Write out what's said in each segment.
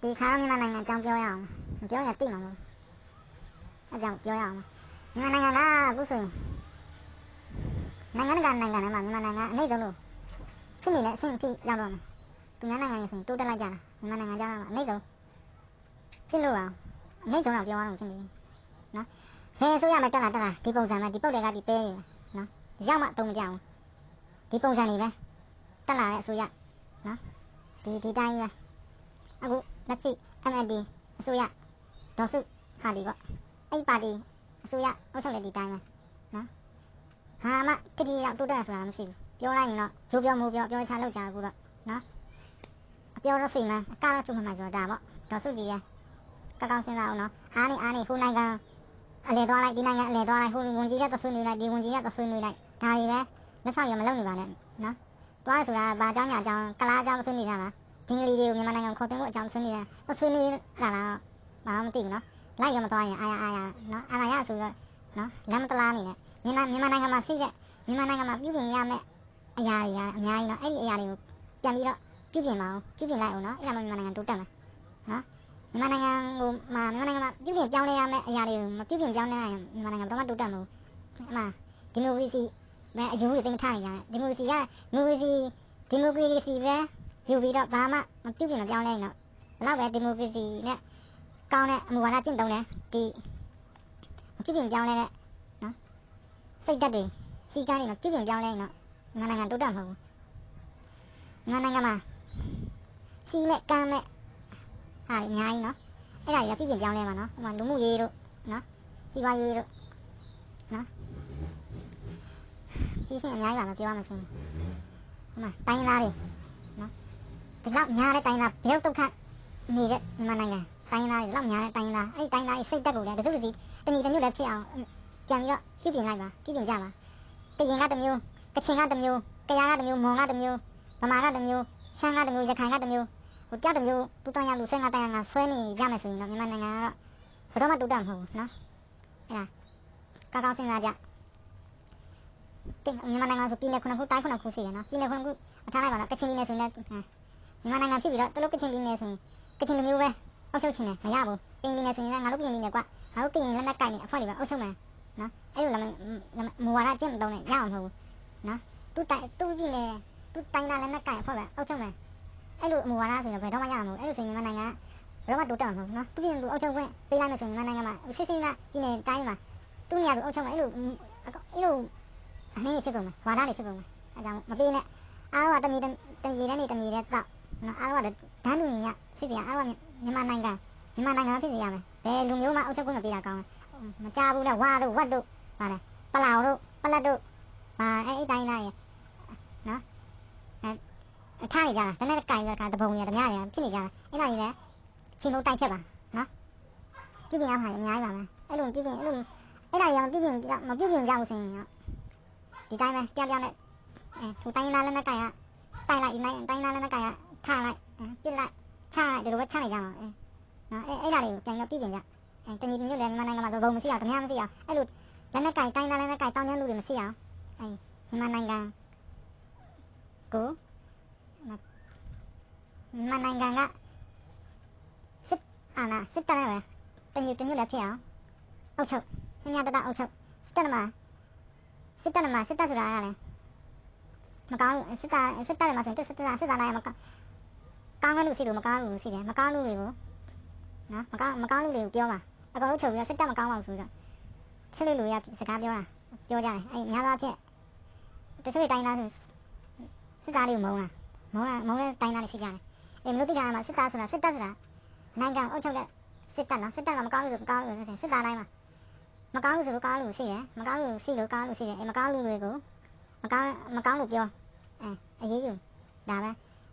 ဒီခါတော့မြန်မာနိုင်ငံအကြောင်းပြောရအောင်မပြောရင်သိမှာမဟုတ်အကြောင်းပြောရအောင်မြန်မာနိုင်ငံကအခုဆိုရင်နိုင်ငံတကာနိုင်ငံတွေမှာမြန်မာနိုင်ငံအနှိမ့်ဆုံးလို့ဖြစ်နေတဲ့အဆင့်အထိရောက်တော့မယ်သူများနိုင်ငံတွေဆိုရင်တိုးတက်လိုက်ကြတာမြန်မာနိုင်ငံကြောင်းကအနှိမ့်ဆုံးဖြစ်လို့အောင်အနှိမ့်ဆုံးတော့ပြောရအောင်ဖြစ်နေနော်ဘယ်ဆိုရမယ်တက်လာဒီပုံစံပဲဒီပုတ်တွေကဒီပဲနော်ရောက်မှအသုံးမကျအောင်ဒီပုံစံတွေပဲတက်လာတဲ့အစိုးရနော်ဒီတိုင်းပဲအခုလက်ရှိ MND အစိုးရဒေါ်စုဟာဒီပေါ့အဲ့ပါတီအစိုးရအုပ်ချုပ်တဲ့ဒီတိုင်းပဲနော်ဟာမှတတိယတိုးတက်ဆိုတာမရှိဘူးပြောလိုက်ရင်တော့ဂျိုးပြောမိုးပြောပြောချလောက်ကြဘူးတော့နော်အပြောတော့စိတ်မှန်အကားတော့ချုပ်မှန်ဆိုတာပေါ့ဒေါ်စုကြီးရဲ့ကောင်းစဉ်းစားအောင်နော်အားနေဟိုနိုင်ငံအလဲသွားလိုက်ဒီနိုင်ငံအလဲသွားလိုက်ဟိုဝန်ကြီးကသဆွေးနွေးလိုက်ဒီဝန်ကြီးကသဆွေးနွေးလိုက်ဒါတွေပဲလက်ဆောင်ရမလုပ်နေပါနဲ့နော်သွားဆိုတာဘာအကြောင်းညာအကြောင်းကလားအကြောင်းဆွေးနွေးတာလားဘင်္ဂလီတွေကိုမြန်မာနိုင်ငံခေါ်တင်ဖို့အကြောင်းဆွေးနွေးတာဆွေးနွေးတာလားဘာမှမသိဘူးနော်လိုက်ရမသွားရင်အာရနော်အာရဆိုတော့နော်လမ်းမတလားနေနဲ့မြန်မာနိုင်ငံမှာရှိတဲ့မြန်မာနိုင်ငံမှာပြုပြင်ရမယ့်အရာတွေကအများကြီးနော်အဲ့ဒီအရာတွေကိုပြန်ပြီးတော့ပြုပြင်ပါအောင်ပြုပြင်လိုက်အောင်နော်အဲ့ဒါမှမြန်မာနိုင်ငံတိုးတက်မှာနော်မြန်မာနိုင်ငံမှာပြုပြင်ပြောင်းလဲရမယ့်အရာတွေကိုမပြုပြင်ပြောင်းလဲရင်မြန်မာနိုင်ငံတော့မတိုးတက်ဘူးအမှဒီမိုကရေစီပဲအယူတွေတင်ထားနေကြတယ်ဒီမိုကရေစီပဲယူပြီးတော့ဘာမှမပြုပြင်မပြောင်းလဲရင်တော့ဘလောက်ပဲဒီမိုကရေစီနဲ့ကောင်းတဲ့အမှုဝါဒကျင့်သုံးတယ်ဒီမပြုပြင်ပြောင်းလဲတဲ့နော်စိတ်ဓာတ်တွေစီကံတွေမပြုပြင်ပြောင်းလဲရင်တော့မြန်မာနိုင်ငံတိုးတက်မှာမဟုတ်ဘူးမြန်မာနိုင်ငံမှာစီမဲ့ကမ်းမဲ့ဟာအများကြီးနော်အဲ့ဒါတွေကပြုပြင်ပြောင်းလဲမှာနော်ဟိုမှာလူမှုရေးတို့နော်စီးပွားရေးတို့နော်ပြီးရင်အများကြီးပါမပြောရမစင်းဟိုမှာတိုင်းသားတွေနော်ဒီလောက်များတဲ့တိုင်းသားဘယ်တော့ဒုက္ခနေတဲ့မြန်မာနိုင်ငံတိုင်းသားတွေလောက်များတဲ့တိုင်းသားအဲ့တိုင်းသားတွေစိတ်တက်ကိုလည်းတစုတစည်းတဏီတစ်မျိုးလည်းဖြစ်အောင်ကြံပြီးတော့ပြုပြင်လိုက်ပါပြုပြင်ကြပါကရင်ကတစ်မျိုးကချင်ကတစ်မျိုးကယားကတစ်မျိုးမွန်ကတစ်မျိုးဗမာကတစ်မျိုးရှမ်းကတစ်မျိုးရခိုင်ကတစ်မျိုးဟိုကြောက်တစ်မျိုးတူတောင်ရလူဆွဲငါတိုင်ငါဆွဲနေကြမယ်ဆိုရင်တော့မြန်မာနိုင်ငံကတော့ဘယ်တော့မှတိုးတက်မှာမဟုတ်ဘူးနော်အဲ့ဒါကောင်းစဉ်းစားကြမြန်မာနိုင်ငံဆိုပြည်နယ်9ခုတိုင်း9ခုရှိတယ်နော်ပြည်နယ်9ခုအထားလိုက်ပါတော့ကချင်ပြည်နယ်ဆိုရင်မြန်မာနိုင်ငံဖြစ်ပြီးတော့တလို့ကချင်ပြည်နယ်ဆိုရင်ကချင်လူမျိုးပဲအုပ်ချုပ်ချင်တယ်မရဘူးပြည်နယ်ဆိုရင်လည်းငါတို့ပြည်နယ်ကွာငါတို့ပြည်နယ်လက်နက်ကိုင်နေအဖွဲ့တွေပဲအုပ်ချုပ်မယ်နော်အဲ့လိုလည်းမူဝါဒကျင့်သုံးနေရအောင်မဟုတ်ဘူးနော်သူပြည်နယ်သူတိုင်းလာလက်နက်ကိုင်အဖွဲ့ပဲအုပ်ချုပ်မယ်အဲ့လိုမူဝါဒဆိုရင်ဘယ်တော့မှရမှာမဟုတ်အဲ့လိုဆိုရင်မြန်မာနိုင်ငံဘယ်တော့မှတိုးတက်မှာမဟုတ်နော်သူပြည်နယ်သူအုပ်ချုပ်ခွင့်ပေးလိုက်မယ်ဆိုရင်မြန်မာနိုင်ငံမှာစစ်စစ်ကပြည်နယ်တိုင်းမှာသူနေရာသူအုပ်ချုပ်မယ်အဲ့လိုအနှင်းဖြစ်ကုန်မယ်ဝါဒတွေဖြစ်ကုန်မယ်အဲကြောင့်မပေးနဲ့အားလုံးကတမီတဲ့တော့နော်အားလုံးကဒန်းလူညစစ်စရာအားလုံးကမြန်မာနိုင်ငံဖြစ်စီရမယ်ဘယ်လူမျိုးမှအုပ်ချုပ်ခွင့်မပေးတာကောင်းမကြဘူးလေဝါတို့ဝတ်တို့ဗါလဲပလောင်တို့ပလက်တို့အဲ့တိုင်းသားရနော်ထားနေကြတာတနေ့ကင်ရတာတပုံရဓမြရဖြစ်နေကြတာအဲ့ဒါကြီးလေချင်းလုံးတိုက်ချက်ပါနော်ပြုပြင်ရမှာအများကြီးပါမယ်အဲ့လိုပြုပြင်အဲ့ဒါရောပြုပြင်မပြုပြင်ကြဘူးဆိုရင်ဒီတိုင်းပဲကြောက်နဲ့ဟိုတိုင်းလာလက်နဲ့ကင်ကတိုက်လိုက်ဒီတိုင်းလာလက်နဲ့ကင်ကထားလိုက်ပြစ်လိုက်ချလိုက်ဒီလိုပဲချနေကြအောင်နော်အဲ့ဒါတွေကိုပြန်ပြုပြင်ကြတညီမျိုးလည်းမြန်မာနိုင်ငံမှာဘုံမရှိအောင်ဓမြမရှိအောင်အဲ့လိုလက်နဲ့ကင်တိုင်းလာလက်နဲ့ကင်တောင်းကျမ်းလူတွေမရှိအောင်မြန်မာနိုင်ငံကိုမြန်မာနိုင်ငံကစစ်တပ်နဲ့ပဲတညီလည်းဖြစ်အောင်အုပ်ချုပ်ညတအုပ်ချုပ်စစ်တပ်ဆိုတာကလည်းမကောင်းစစ်တပ်မှာဆိုရင်စစ်သားနိုင်မကောင်းကောင်းတဲ့လူရှိလို့မကောင်းလူရှိတယ်မကောင်းလူတွေကိုနော်မကောင်းလူတွေကိုပြောပါအကောင်လုံးချုပ်ပြီးစစ်တပ်မကောင်းပါဘူးဆိုတော့ဆက်လို့လူရစကားပြောကြတယ်အဲ့များသောအားဖြင့်တချို့တိုင်းသားဆိုစစ်သားတွေကိုမုန်းတဲ့တိုင်းသားတွေရှိကြတယ်အဲ့မလို့ပြထားမှာစစ်တပ်ဆိုတာနိုင်ငံအုပ်ချုပ်တဲ့စစ်တပ်နော်စစ်တပ်ကမကောင်းလို့ဆိုမကောင်းလို့ဆိုစစ်သားတိုင်းမှာမကောင်းလို့ဆိုကောင်းလို့ရှိတယ်မကောင်းလို့ရှိလို့ကောင်းလို့ရှိတယ်အဲ့မကောင်းလူတွေကိုမကောင်းလို့ပြောအရေးယူဒါပ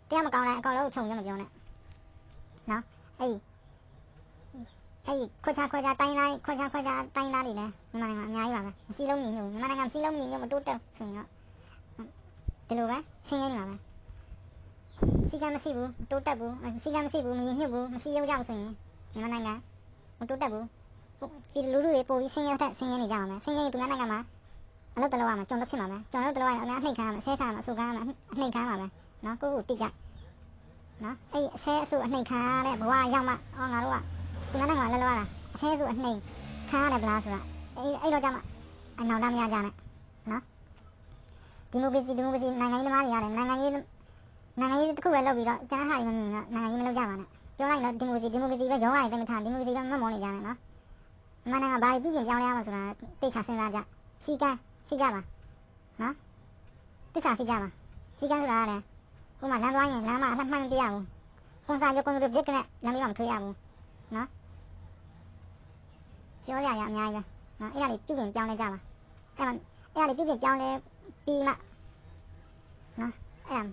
ဲတရားမကောင်းတိုင်းအကောင်လုံးခြုံရမပြောနဲ့နော်အဲ့ခွချတိုင်းတိုင်းခွချတိုင်းသားတွေလည်းမြန်မာနိုင်ငံအများကြီးပါပဲမရှိလုံးညီညွတ်မြန်မာနိုင်ငံမရှိလုံးညီညွတ်မတိုးတက်ဆိုရင်တော့ဒီလိုပဲဆင်းရဲနေပါပဲစီကံမရှိဘူးတိုးတက်ဘူးစီကံမရှိဘူးမညီညွတ်ဘူးမရှိရုံကြောင့်ဆိုရင်မြန်မာနိုင်ငံမတိုးတက်ဘူးဒီလူတွေပို့ပြီးဆင်းရဲနေကြပါမယ်ဆင်းရဲသူများနိုင်ငံမှာအလုပ်တလောရမှာကျွန်တော်ဖြစ်မှာပဲကျွန်တော်တို့တလောရအများနှိမ့်ခံရမှာဆဲခံရမှာအဆူခံရမှာအနှိမ့်ခံရမှာပဲနော်ကိုတိကျ နော်အဲ့အဆဲအဆူအနှိမ်ခံရတဲ့ဘဝရောက်မှငါတို့ကဒီမှာနဲ့ငါလဲလောရတာအဆဲအဆူအနှိမ်ခံရတယ်ဗလားဆိုတာအဲ့တော့ကြမှာအနောင်တမရကြနဲ့နော်ဒီမိုကရေစီနိုင်ငံရေးသမားတွေရတယ်နိုင်ငံရေးတစ်ခုပဲလုပ်ပြီးတော့ကျန်းဟာတွေမမြင်တော့နိုင်ငံရေးမလုပ်ကြပါနဲ့ပြောလိုက်တော့ဒီမိုကရေစီပဲရောရည်တိတ်မထားဒီမိုကရေစီပဲမတ်မောနေကြတယ်နော်မနိုင်ငံကဘာတွေပြုပြင်ပြောင်းလဲရမှာဆိုတာသိချစဉ်းစားကြစီကန်းစီကြပါနော်သစ္စာစီကြပါစီကန်းဆိုတာကလည်းခုမှလမ်းသွားရင်လမ်းမှာအမှန်ပြရဘူးခွန်စာကြကွန်တို့ပြစ်ကနေလမ်းပြီးမှမထွေးရဘူးနော်ပြောရရအများကြီးပဲနော်အဲ့ဒါတွေပြုပြင်ပြောင်းလဲကြပါအဲ့ဒါတွေပြုပြင်ပြောင်းလဲပြီးမှနော်အဲ့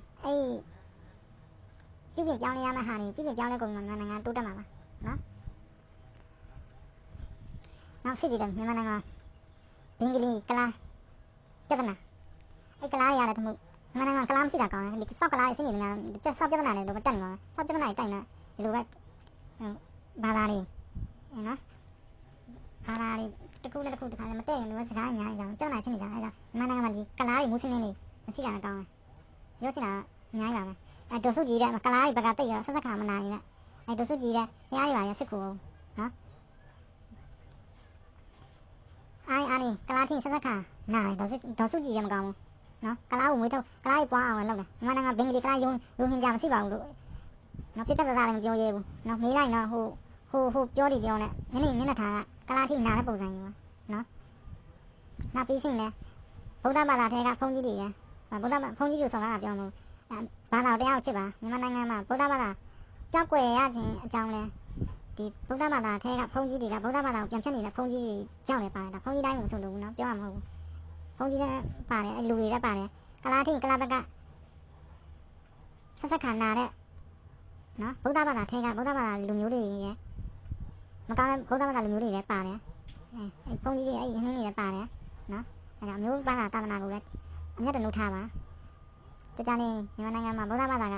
ပြုပြင်ပြောင်းလဲရမယ့်ဟာတွေပြုပြင်ပြောင်းလဲကုန်မှမြန်မာနိုင်ငံတိုးတက်မှာပါနော်နောက်စစ်ပြီးတော့မြန်မာနိုင်ငံဘင်္ဂလီကလားပြဿနာအဲ့ကလားရရတယ်တမှုမြန်မာနိုင်ငံကလားမရှိတာကောင်းတယ်ဒီဆောက်ကလားအစင်းနေများဆောက်ပြဿနာတွေတော့တက်နေမှာဆောက်ပြဿနာတွေတိုက်နေဒီလိုပဲဘာသာတွေနော်ဘာသာတွေတစ်ခုနဲ့တစ်ခုတစ်ခါလည်းမတည့်ရင်လည်းစကားအများကြီးကြောင်ပြဿနာဖြစ်နေကြအဲ့ဒါမြန်မာနိုင်ငံမှာဒီကလားတွေမွတ်စလင်တွေမရှိတာကောင်းတယ်ပြောချင်တာအများကြီးပါပဲအဲ့ဒိုစုကြီးတဲ့ကလားတွေဘက်ကတိတ်ရဆက်ဆက်ခါမနာရင်လည်းအဲ့ဒိုစုကြီးတဲ့ရားရပါရစစ်ကူနော်အားနေကလားထင်းဆက်ဆက်ခါနာတယ်ဒေါ်စုကြည်လည်းမကောင်းဘူးနော်ကလားကိုမွေးတော့ကလားကြီးပွားအောင်လည်းလုပ်တယ်မြန်မာနိုင်ငံဘင်္ဂလီကလားယုံဟင်ကြမရှိပါဘူးလို့နော်ပြတ်သက်သားလည်းမပြောရဲဘူးနော်မေးလိုက်တော့ဟိုပြောနေပြောနေညနေထားကလားထင်းနာတဲ့ပုံစံကြီးပါနော်နောက်ပြီးရှင်လည်းဗုဒ္ဓဘာသာထဲကဘုန်းကြီးတွေလည်းဗုဒ္ဓဘုန်းကြီးတို့ဆောင်တာပြောလို့ဘာသာတရားကိုချစ်ပါမြန်မာနိုင်ငံမှာဗုဒ္ဓဘာသာကြောက်ွယ်ရခြင်းအကြောင်းလဲဒီဗုဒ္ဓဘာသာထဲကဘုန်းကြီးတွေကဗုဒ္ဓဘာသာကိုပြန်ဖြတ်နေတဲ့ဘုန်းကြီးတွေကြောက်နေပါတယ်ဒါဘုန်းကြီးတိုင်းကိုဆိုလို့နော်ပြောရမှာမဟုတ်ဘူးဘုန်းကြီးလည်းပါတယ်အဲ့လူတွေလည်းပါတယ်ကလားထင်းကလားဘက်ကဆက်ဆက်ခါနာတဲ့နော်ဗုဒ္ဓဘာသာထဲကဗုဒ္ဓဘာသာလူမျိုးတွေရဲ့မကောင်းတဲ့ဗုဒ္ဓဘာသာလူမျိုးတွေလည်းပါတယ်အဲ့ဘုန်းကြီးတွေအဲ့ရင်းနှီးတွေလည်းပါတယ်နော်အဲ့ဒါမျိုးဘာသာသာသနာကိုလည်းအမြတ်တနိုးထားပါကြကြလေးမြန်မာနိုင်ငံမှာဗုဒ္ဓဘာသာက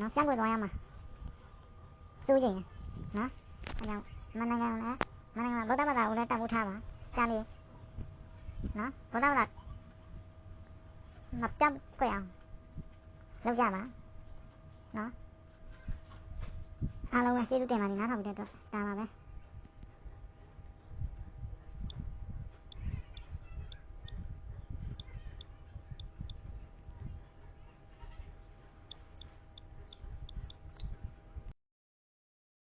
နော်ပြောင်းလဲသွားရမှာစိုးကျင်နော်အဲ့ကြောင့်မြန်မာနိုင်ငံကလည်းဗုဒ္ဓဘာသာကိုလည်းတတ်ဖို့ထားပါကြားလေးနော်ဗုဒ္ဓဘာသာမပြောင်းကြအောင်လုပ်ကြပါနော်အားလုံးပဲကျေးဇူးတင်ပါတယ်နားထောင်ကြတဲ့အတွက်ဒါပါပဲ